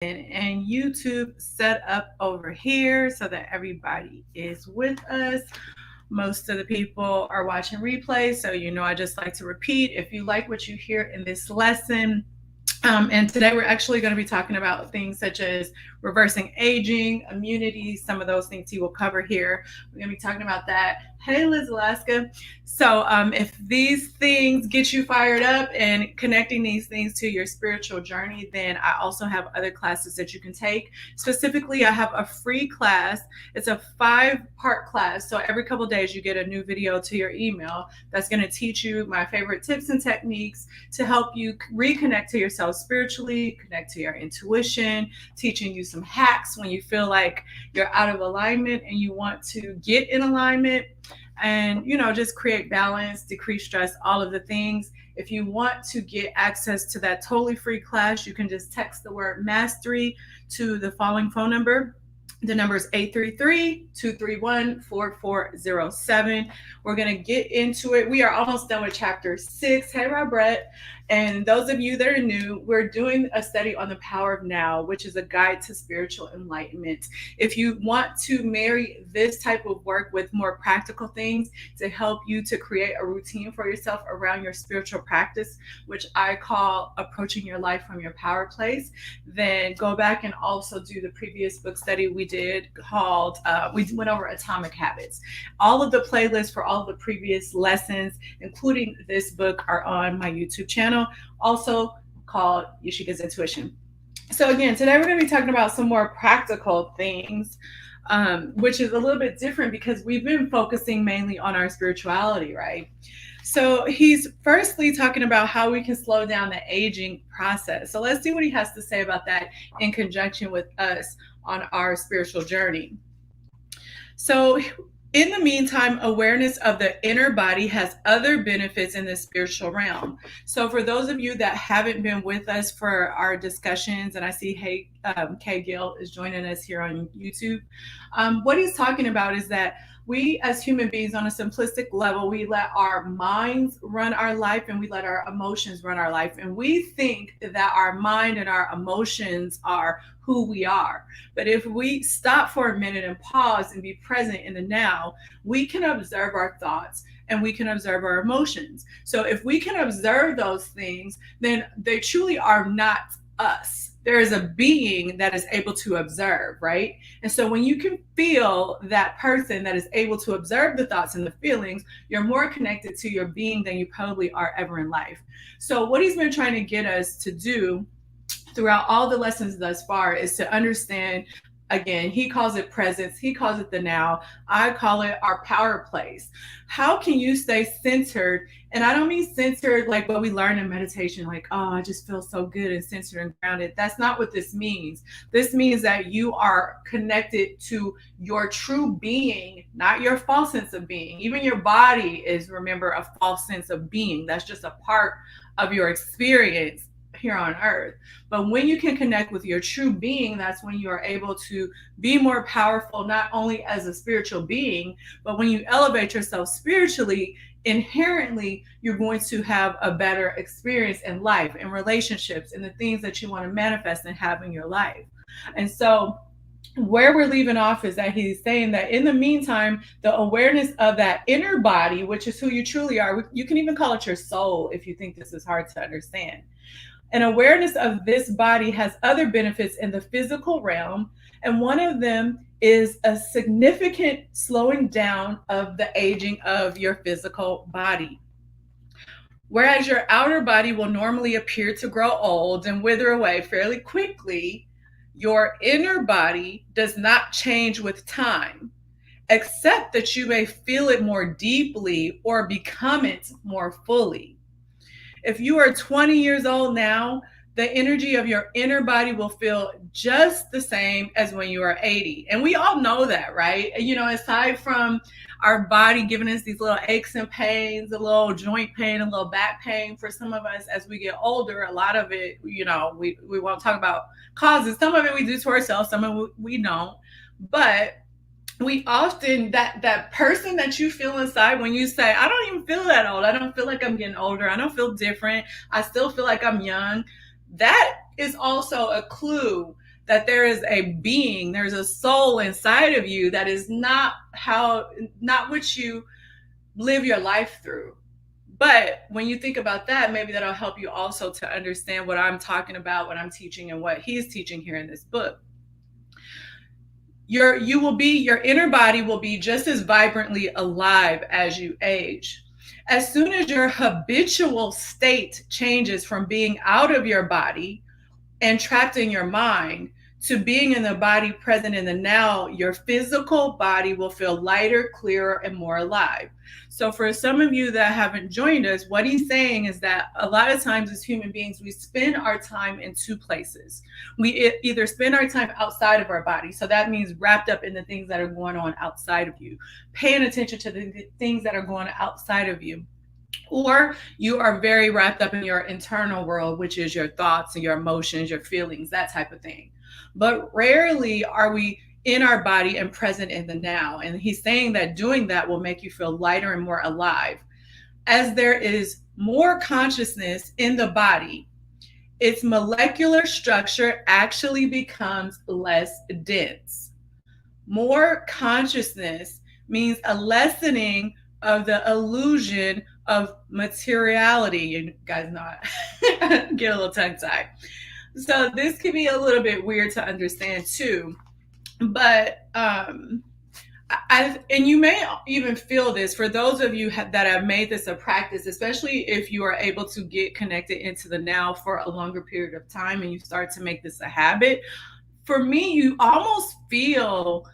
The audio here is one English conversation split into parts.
and YouTube set up over here so that everybody is with us. Most of the people are watching replays, so I just like to repeat. If you like what you hear in this lesson, and today we're actually going to be talking about things such as reversing aging, immunity, some of those things he will cover here. We're going to be talking about that. Hey, Liz Alaska. So if these things get you fired up and connecting these things to your spiritual journey, then I also have other classes that you can take. Specifically, I have a free class. It's a 5-part class. So every couple of days you get a new video to your email that's going to teach you my favorite tips and techniques to help you reconnect to yourself spiritually, connect to your intuition, teaching you some hacks when you feel like you're out of alignment and you want to get in alignment, and just create balance, decrease stress, all of the things. If you want to get access to that totally free class, you can just text the word mastery to the following phone number. The number is 833-231-4407. We're going to get into it. We are almost done with chapter 6. Hey, Robert. And those of you that are new, we're doing a study on the power of now, which is a guide to spiritual enlightenment. If you want to marry this type of work with more practical things to help you to create a routine for yourself around your spiritual practice, which I call approaching your life from your power place, then go back and also do the previous book study we did called, we went over Atomic Habits. All of the playlists for all of the previous lessons, including this book, are on my YouTube channel, also called Yashika's Intuition. So again, today we're going to be talking about some more practical things, which is a little bit different because we've been focusing mainly on our spirituality, right? So he's firstly talking about how we can slow down the aging process. So let's see what he has to say about that in conjunction with us on our spiritual journey. So in the meantime, awareness of the inner body has other benefits in the spiritual realm. So for those of you that haven't been with us for our discussions, and I see Kay Gill is joining us here on YouTube, what he's talking about is that we as human beings, on a simplistic level, we let our minds run our life and we let our emotions run our life. And we think that our mind and our emotions are who we are. But if we stop for a minute and pause and be present in the now, we can observe our thoughts and we can observe our emotions. So if we can observe those things, then they truly are not us. There is a being that is able to observe, right? And so when you can feel that person that is able to observe the thoughts and the feelings, you're more connected to your being than you probably are ever in life. So what he's been trying to get us to do throughout all the lessons thus far is to understand, again, he calls it presence, he calls it the now, I call it our power place. How can you stay centered? And I don't mean centered like what we learn in meditation, like, oh, I just feel so good and centered and grounded. That's not what this means. This means that you are connected to your true being, not your false sense of being. Even your body is, remember, a false sense of being. That's just a part of your experience here on earth. But when you can connect with your true being, that's when you are able to be more powerful, not only as a spiritual being, but when you elevate yourself spiritually, inherently you're going to have a better experience in life, in relationships, and the things that you want to manifest and have in your life. And so where we're leaving off is that he's saying that in the meantime, the awareness of that inner body, which is who you truly are, you can even call it your soul if you think this is hard to understand. An awareness of this body has other benefits in the physical realm, and one of them is a significant slowing down of the aging of your physical body. Whereas your outer body will normally appear to grow old and wither away fairly quickly, your inner body does not change with time, except that you may feel it more deeply or become it more fully. If you are 20 years old now, the energy of your inner body will feel just the same as when you are 80. And we all know that, right? Aside from our body giving us these little aches and pains, a little joint pain, a little back pain, for some of us as we get older, a lot of it, we won't talk about causes. Some of it we do to ourselves, some of it we don't. But we often, that person that you feel inside when you say, I don't even feel that old, I don't feel like I'm getting older, I don't feel different, I still feel like I'm young, that is also a clue that there is a being, there's a soul inside of you that is not what you live your life through. But when you think about that, maybe that'll help you also to understand what I'm talking about, what I'm teaching, and what he's teaching here in this book. Your inner body will be just as vibrantly alive as you age. As soon as your habitual state changes from being out of your body and trapped in your mind to being in the body, present in the now, your physical body will feel lighter, clearer, and more alive. So for some of you that haven't joined us, what he's saying is that a lot of times as human beings, we spend our time in two places. We either spend our time outside of our body. So that means wrapped up in the things that are going on outside of you, paying attention to the things that are going on outside of you. Or you are very wrapped up in your internal world, which is your thoughts and your emotions, your feelings, that type of thing. But rarely are we in our body and present in the now. And he's saying that doing that will make you feel lighter and more alive. As there is more consciousness in the body, its molecular structure actually becomes less dense. More consciousness means a lessening of the illusion of materiality. You guys know I get a little tongue-tied. So this can be a little bit weird to understand too. But and you may even feel this for those of you that have made this a practice, especially if you are able to get connected into the now for a longer period of time and you start to make this a habit. For me, you almost feel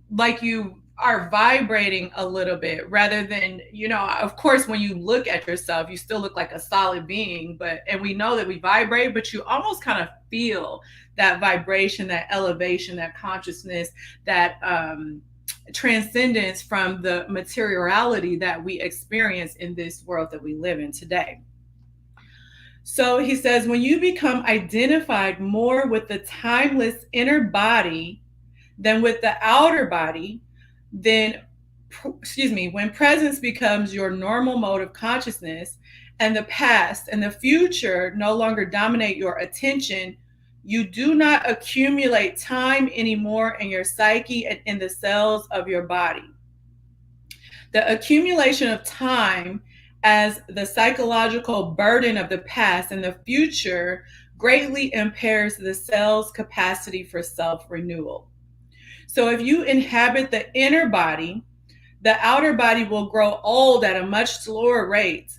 like you are vibrating a little bit rather than, of course, when you look at yourself, you still look like a solid being, and we know that we vibrate, but you almost kind of feel that vibration, that elevation, that consciousness, that transcendence from the materiality that we experience in this world that we live in today. So he says, when you become identified more with the timeless inner body than with the outer body, then, when presence becomes your normal mode of consciousness and the past and the future no longer dominate your attention, you do not accumulate time anymore in your psyche and in the cells of your body. The accumulation of time as the psychological burden of the past and the future greatly impairs the cell's capacity for self-renewal. So if you inhabit the inner body, the outer body will grow old at a much slower rate.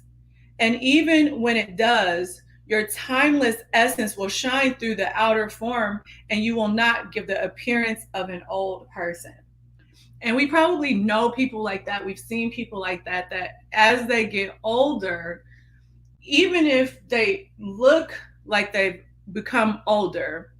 And even when it does, your timeless essence will shine through the outer form and you will not give the appearance of an old person. And we probably know people like that. We've seen people like that as they get older, even if they look like they've become older,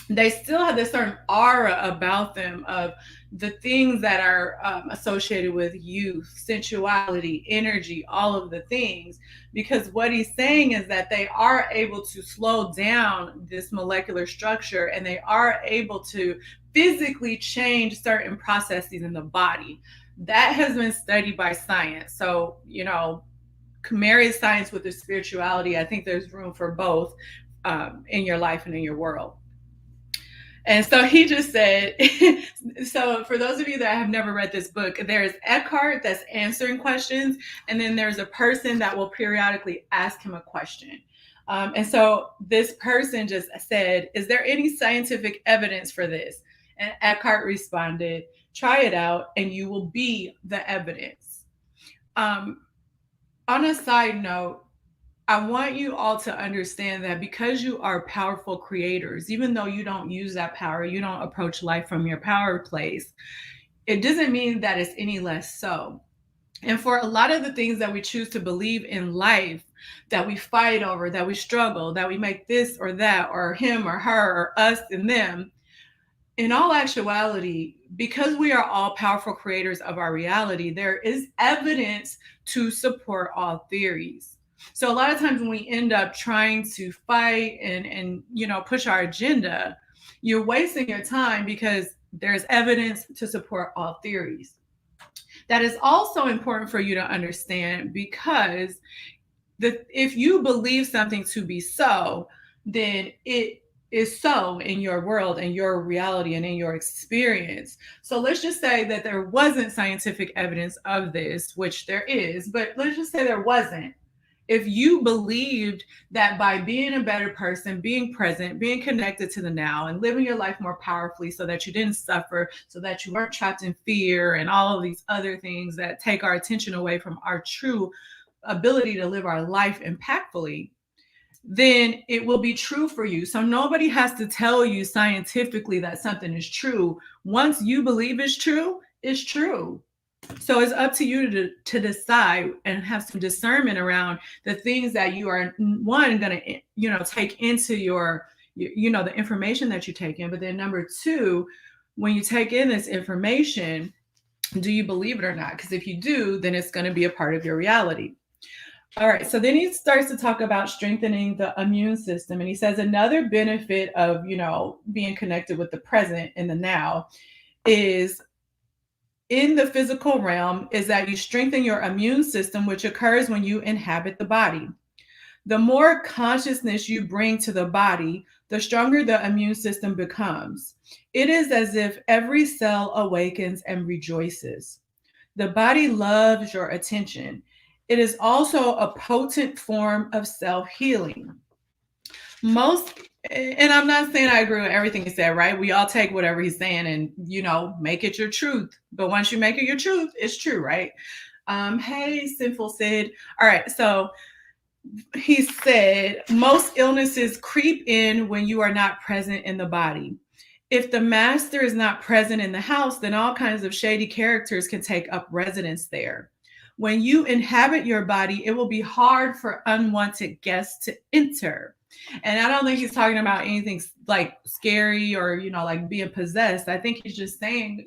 they still have this certain aura about them of the things that are associated with youth, sensuality, energy, all of the things. Because what he's saying is that they are able to slow down this molecular structure and they are able to physically change certain processes in the body. That has been studied by science. So, marry science with the spirituality. I think there's room for both in your life and in your world. And so he just said, so for those of you that have never read this book, there's Eckhart that's answering questions, and then there's a person that will periodically ask him a question. And so this person just said, is there any scientific evidence for this? And Eckhart responded, try it out and you will be the evidence. On a side note, I want you all to understand that because you are powerful creators, even though you don't use that power, you don't approach life from your power place, it doesn't mean that it's any less so. And for a lot of the things that we choose to believe in life, that we fight over, that we struggle, that we make this or that, or him or her, or us and them, in all actuality, because we are all powerful creators of our reality, there is evidence to support all theories. So a lot of times when we end up trying to fight and push our agenda, you're wasting your time because there's evidence to support all theories. That is also important for you to understand because if you believe something to be so, then it is so in your world and your reality and in your experience. So let's just say that there wasn't scientific evidence of this, which there is, but let's just say there wasn't. If you believed that by being a better person, being present, being connected to the now, and living your life more powerfully so that you didn't suffer, so that you weren't trapped in fear and all of these other things that take our attention away from our true ability to live our life impactfully, then it will be true for you. So nobody has to tell you scientifically that something is true. Once you believe it's true, it's true. So it's up to you to decide and have some discernment around the things that you are, one, going to, take into your, the information that you take in. But then number two, when you take in this information, do you believe it or not? Because if you do, then it's going to be a part of your reality. All right, so then he starts to talk about strengthening the immune system. And he says another benefit of, being connected with the present and the now is in the physical realm is that you strengthen your immune system, which occurs when you inhabit the body. The more consciousness you bring to the body, the stronger the immune system becomes. It is as if every cell awakens and rejoices. The body loves your attention. It is also a potent form of self-healing. Most, and I'm not saying I agree with everything he said, right? We all take whatever he's saying and, make it your truth. But once you make it your truth, it's true, right? Hey, Sinful Sid. All right, so he said most illnesses creep in when you are not present in the body. If the master is not present in the house, then all kinds of shady characters can take up residence there. When you inhabit your body, it will be hard for unwanted guests to enter. And I don't think he's talking about anything like scary or, like being possessed. I think he's just saying,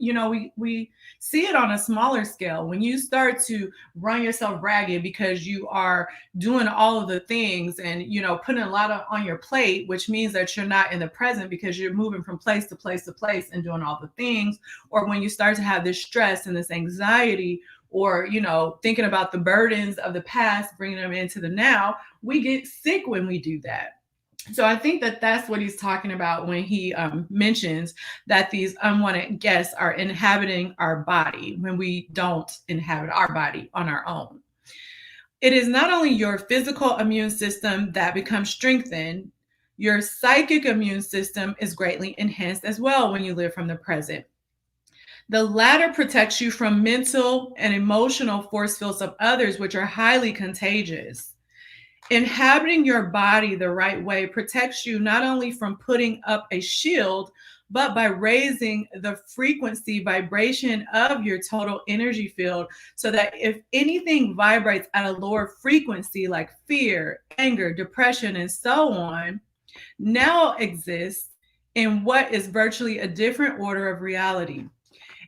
we see it on a smaller scale. When you start to run yourself ragged because you are doing all of the things and, putting a lot on your plate, which means that you're not in the present because you're moving from place to place to place and doing all the things. Or when you start to have this stress and this anxiety, or thinking about the burdens of the past, bringing them into the now, we get sick when we do that. So I think that that's what he's talking about when he mentions that these unwanted guests are inhabiting our body when we don't inhabit our body on our own. It is not only your physical immune system that becomes strengthened, your psychic immune system is greatly enhanced as well when you live from the present. The latter protects you from mental and emotional force fields of others, which are highly contagious. Inhabiting your body the right way protects you not only from putting up a shield, but by raising the frequency vibration of your total energy field so that if anything vibrates at a lower frequency like fear, anger, depression, and so on, now exists in what is virtually a different order of reality.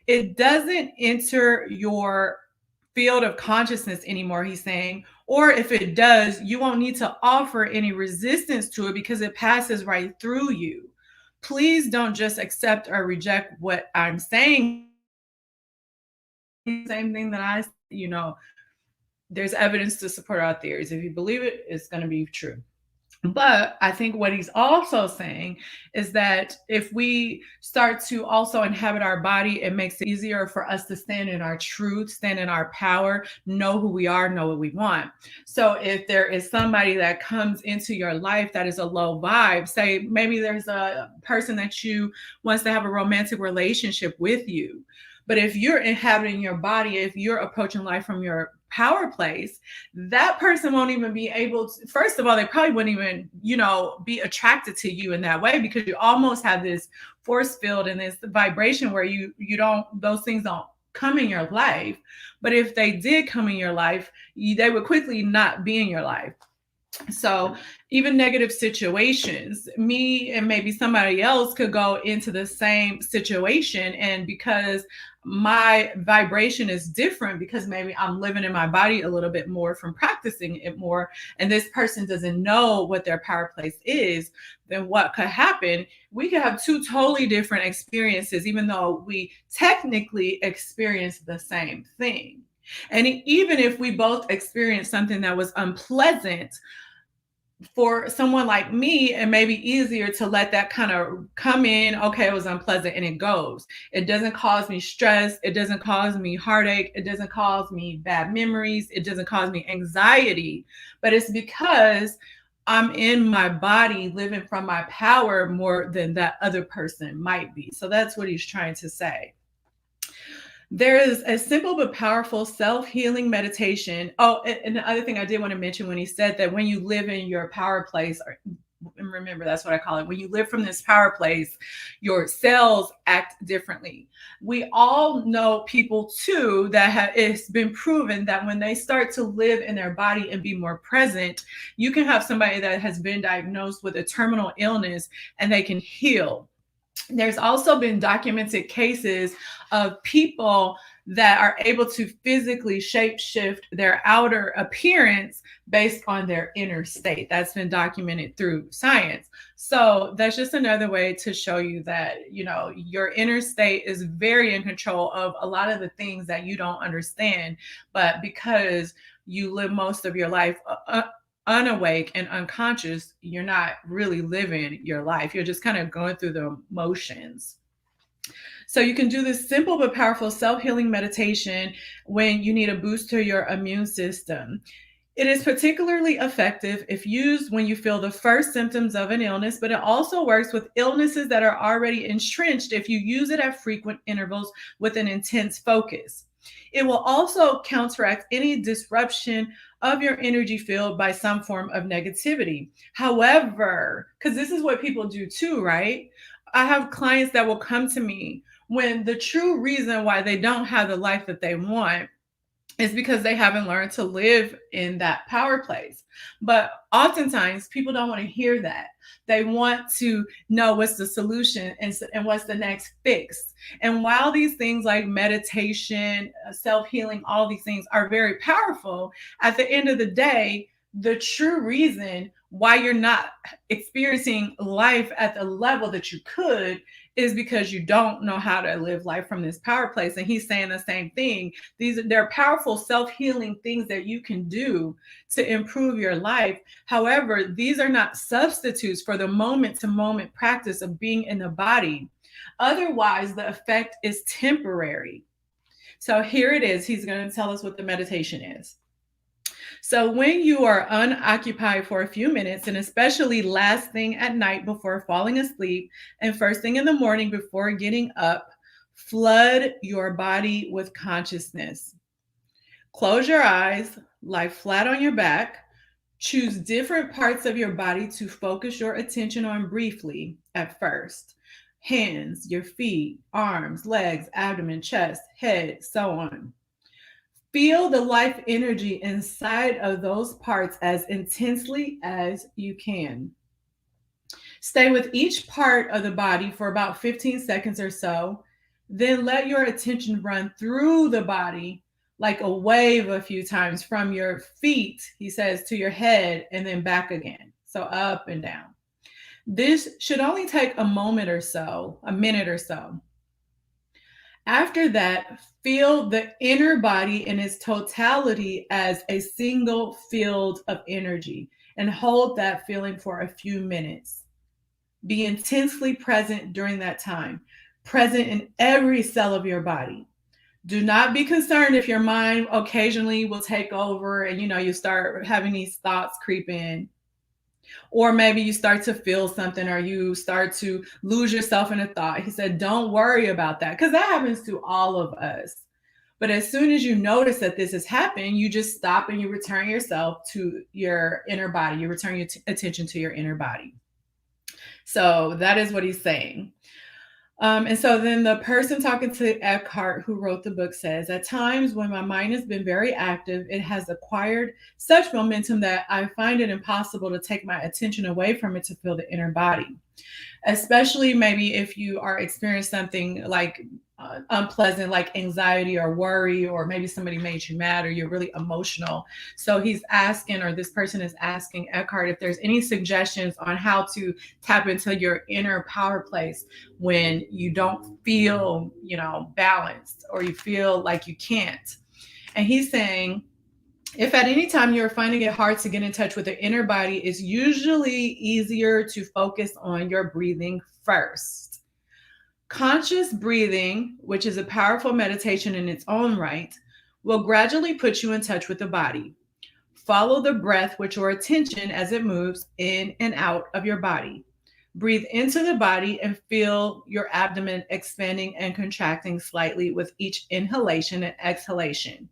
It doesn't enter your field of consciousness anymore, he's saying, or if it does, you won't need to offer any resistance to it because it passes right through you. Please don't just accept or reject what I'm saying. Same thing that I, there's evidence to support our theories. If you believe it, it's going to be true. But I think what he's also saying is that if we start to also inhabit our body, it makes it easier for us to stand in our truth, stand in our power, know who we are, know what we want. So if there is somebody that comes into your life that is a low vibe, say maybe there's a person that you wants to have a romantic relationship with you. But if you're inhabiting your body, if you're approaching life from your power place, that person won't even be able to, first of all, they probably wouldn't even, be attracted to you in that way because you almost have this force field and this vibration where you don't, those things don't come in your life. But if they did come in your life, they would quickly not be in your life. So even negative situations, me and maybe somebody else could go into the same situation. And because my vibration is different, because maybe I'm living in my body a little bit more from practicing it more, and this person doesn't know what their power place is, then what could happen? We could have two totally different experiences, even though we technically experience the same thing. And even if we both experienced something that was unpleasant, for someone like me, it may be easier to let that kind of come in. Okay, it was unpleasant and it goes. It doesn't cause me stress. It doesn't cause me heartache. It doesn't cause me bad memories. It doesn't cause me anxiety. But it's because I'm in my body living from my power more than that other person might be. So that's what he's trying to say. There is a simple but powerful self-healing meditation. Oh, and the other thing I did want to mention when he said that when you live in your power place, or and remember that's what I call it, when you live from this power place, your cells act differently. We all know people too that it's been proven that when they start to live in their body and be more present, you can have somebody that has been diagnosed with a terminal illness and they can heal. There's also been documented cases of people that are able to physically shapeshift their outer appearance based on their inner state. That's been documented through science. So that's just another way to show you that, your inner state is very in control of a lot of the things that you don't understand. But because you live most of your life unawake and unconscious, you're not really living your life. You're just kind of going through the motions. So you can do this simple but powerful self-healing meditation when you need a boost to your immune system. It is particularly effective if used when you feel the first symptoms of an illness, but it also works with illnesses that are already entrenched if you use it at frequent intervals with an intense focus. It will also counteract any disruption of your energy field by some form of negativity. However, because this is what people do too, right? I have clients that will come to me when the true reason why they don't have the life that they want is because they haven't learned to live in that power place. But oftentimes people don't want to hear that. They want to know what's the solution and what's the next fix. And while these things like meditation, self-healing, all these things are very powerful, at the end of the day, the true reason why you're not experiencing life at the level that you could is because you don't know how to live life from this power place. And he's saying the same thing. They're powerful self-healing things that you can do to improve your life. However, these are not substitutes for the moment-to-moment practice of being in the body. Otherwise, the effect is temporary. So here it is. He's going to tell us what the meditation is. So when you are unoccupied for a few minutes, and especially last thing at night before falling asleep and first thing in the morning before getting up, flood your body with consciousness. Close your eyes, lie flat on your back. Choose different parts of your body to focus your attention on briefly at first. Hands, your feet, arms, legs, abdomen, chest, head, so on. Feel the life energy inside of those parts as intensely as you can. Stay with each part of the body for about 15 seconds or so. Then let your attention run through the body like a wave a few times from your feet, he says, to your head and then back again. So up and down. This should only take a minute or so. After that, feel the inner body in its totality as a single field of energy and hold that feeling for a few minutes. Be intensely present during that time, present in every cell of your body. Do not be concerned if your mind occasionally will take over and you start having these thoughts creep in. Or maybe you start to feel something or you start to lose yourself in a thought. He said, don't worry about that, because that happens to all of us. But as soon as you notice that this is happening, you just stop and you return yourself to your inner body. You return your attention to your inner body. So that is what he's saying. And so then the person talking to Eckhart, who wrote the book, says, at times when my mind has been very active, it has acquired such momentum that I find it impossible to take my attention away from it to feel the inner body. Especially maybe if you are experiencing something like unpleasant, like anxiety or worry, or maybe somebody made you mad or you're really emotional. So he's asking, or this person is asking Eckhart if there's any suggestions on how to tap into your inner power place when you don't feel, balanced or you feel like you can't. And he's saying, If at any time you're finding it hard to get in touch with the inner body, it's usually easier to focus on your breathing first. Conscious breathing, which is a powerful meditation in its own right, will gradually put you in touch with the body. Follow the breath with your attention as it moves in and out of your body. Breathe into the body and feel your abdomen expanding and contracting slightly with each inhalation and exhalation.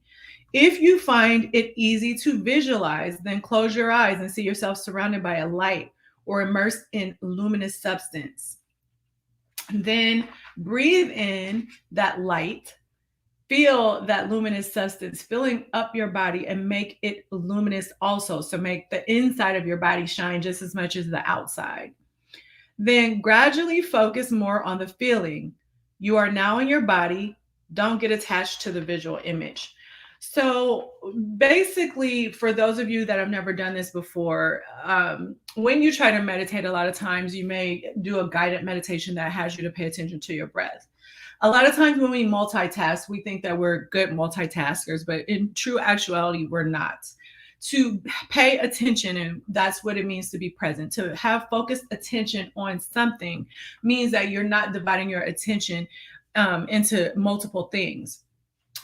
If you find it easy to visualize, then close your eyes and see yourself surrounded by a light or immersed in luminous substance. Then breathe in that light. Feel that luminous substance filling up your body and make it luminous also. So make the inside of your body shine just as much as the outside. Then gradually focus more on the feeling. You are now in your body. Don't get attached to the visual image. So basically, for those of you that have never done this before, when you try to meditate, a lot of times you may do a guided meditation that has you to pay attention to your breath. A lot of times when we multitask, we think that we're good multitaskers, but in true actuality, we're not. To pay attention, and that's what it means to be present. To have focused attention on something means that you're not dividing your attention into multiple things.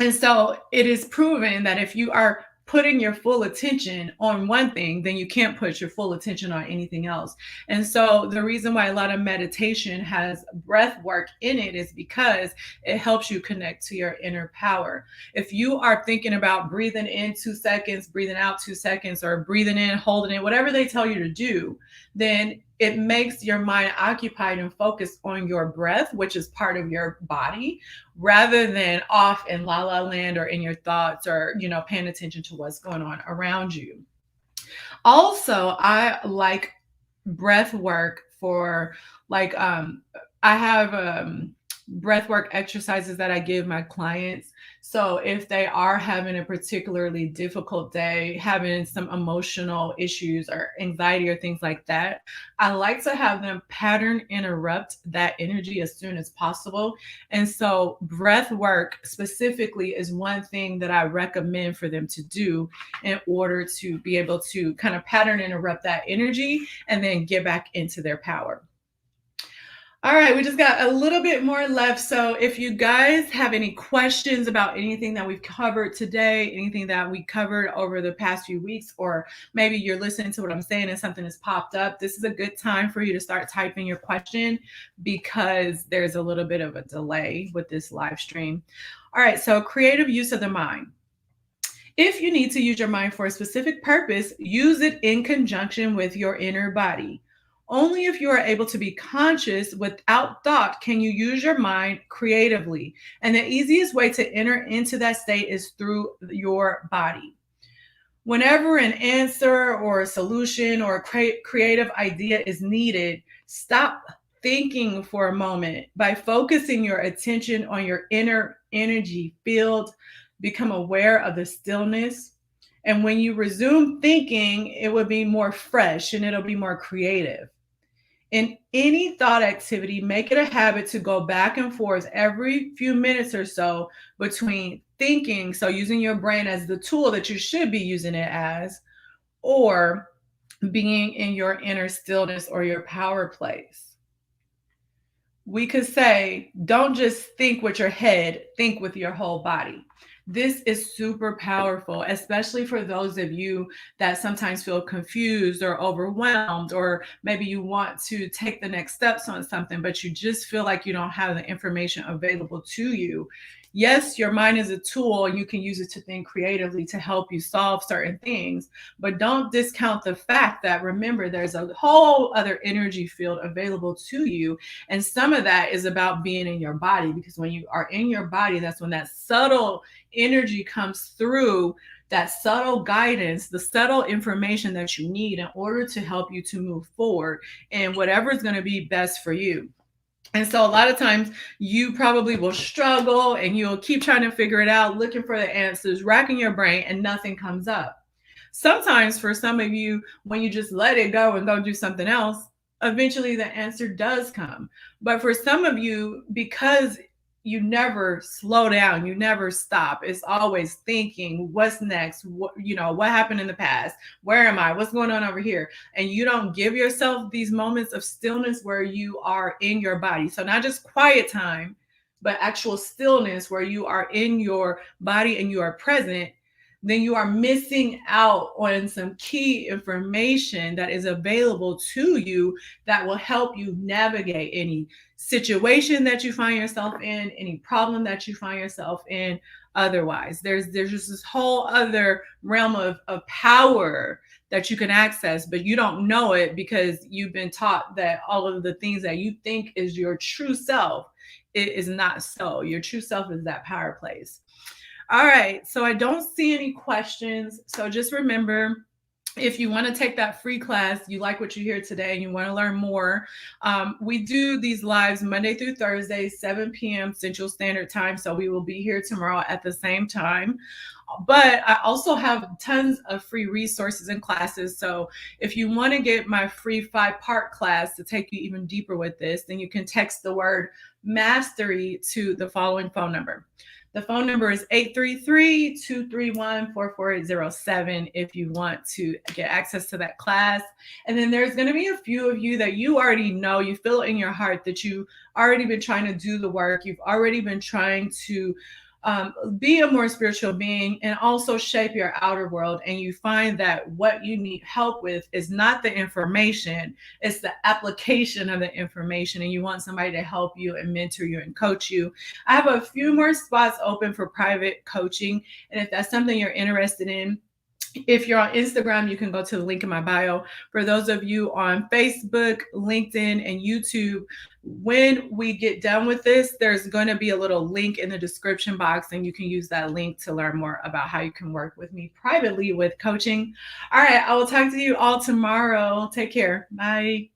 And so it is proven that if you are putting your full attention on one thing, then you can't put your full attention on anything else. And so the reason why a lot of meditation has breath work in it is because it helps you connect to your inner power. If you are thinking about breathing in 2 seconds, breathing out 2 seconds, or breathing in, holding it, whatever they tell you to do, then it makes your mind occupied and focused on your breath, which is part of your body, rather than off in la la land or in your thoughts or, paying attention to what's going on around you. Also, I like breath work for I have breath work exercises that I give my clients. So if they are having a particularly difficult day, having some emotional issues or anxiety or things like that, I like to have them pattern interrupt that energy as soon as possible. And so breath work specifically is one thing that I recommend for them to do in order to be able to kind of pattern interrupt that energy and then get back into their power. All right, we just got a little bit more left. So if you guys have any questions about anything that we've covered today, anything that we covered over the past few weeks, or maybe you're listening to what I'm saying and something has popped up, this is a good time for you to start typing your question because there's a little bit of a delay with this live stream. All right, so creative use of the mind. If you need to use your mind for a specific purpose, use it in conjunction with your inner body. Only if you are able to be conscious without thought can you use your mind creatively. And the easiest way to enter into that state is through your body. Whenever an answer or a solution or a creative idea is needed, stop thinking for a moment. By focusing your attention on your inner energy field, become aware of the stillness. And when you resume thinking, it will be more fresh and it'll be more creative. In any thought activity, make it a habit to go back and forth every few minutes or so between thinking, so using your brain as the tool that you should be using it as, or being in your inner stillness or your power place. We could say, don't just think with your head, think with your whole body. This is super powerful, especially for those of you that sometimes feel confused or overwhelmed, or maybe you want to take the next steps on something, but you just feel like you don't have the information available to you. Yes, your mind is a tool and you can use it to think creatively to help you solve certain things, but don't discount the fact that, remember, there's a whole other energy field available to you. And some of that is about being in your body, because when you are in your body, that's when that subtle energy comes through, that subtle guidance, the subtle information that you need in order to help you to move forward and whatever is going to be best for you. And so a lot of times you probably will struggle and you'll keep trying to figure it out, looking for the answers, racking your brain, and nothing comes up. Sometimes for some of you, when you just let it go and go do something else, eventually the answer does come. But for some of you, because you never slow down, you never stop. It's always thinking, what's next? What happened in the past? Where am I? What's going on over here? And you don't give yourself these moments of stillness where you are in your body. So not just quiet time, but actual stillness where you are in your body and you are present, then you are missing out on some key information that is available to you that will help you navigate any situation that you find yourself in, any problem that you find yourself in. Otherwise, there's just this whole other realm of power that you can access, but you don't know it because you've been taught that all of the things that you think is your true self, it is not so. Your true self is that power place. All right, so I don't see any questions. So just remember, if you want to take that free class, you like what you hear today and you want to learn more, we do these lives Monday through Thursday, 7 p.m. Central Standard Time. So we will be here tomorrow at the same time. But I also have tons of free resources and classes. So if you want to get my free 5-part class to take you even deeper with this, then you can text the word mastery to the following phone number. The phone number is 833-231-4407 if you want to get access to that class. And then there's going to be a few of you that you already know, you feel in your heart that you've already been trying to do the work. You've already been trying to be a more spiritual being and also shape your outer world. And you find that what you need help with is not the information, it's the application of the information. And you want somebody to help you and mentor you and coach you. I have a few more spots open for private coaching. And if that's something you're interested in, if you're on Instagram, you can go to the link in my bio. For those of you on Facebook, LinkedIn, and YouTube, when we get done with this, there's going to be a little link in the description box, and you can use that link to learn more about how you can work with me privately with coaching. All right, I will talk to you all tomorrow. Take care. Bye.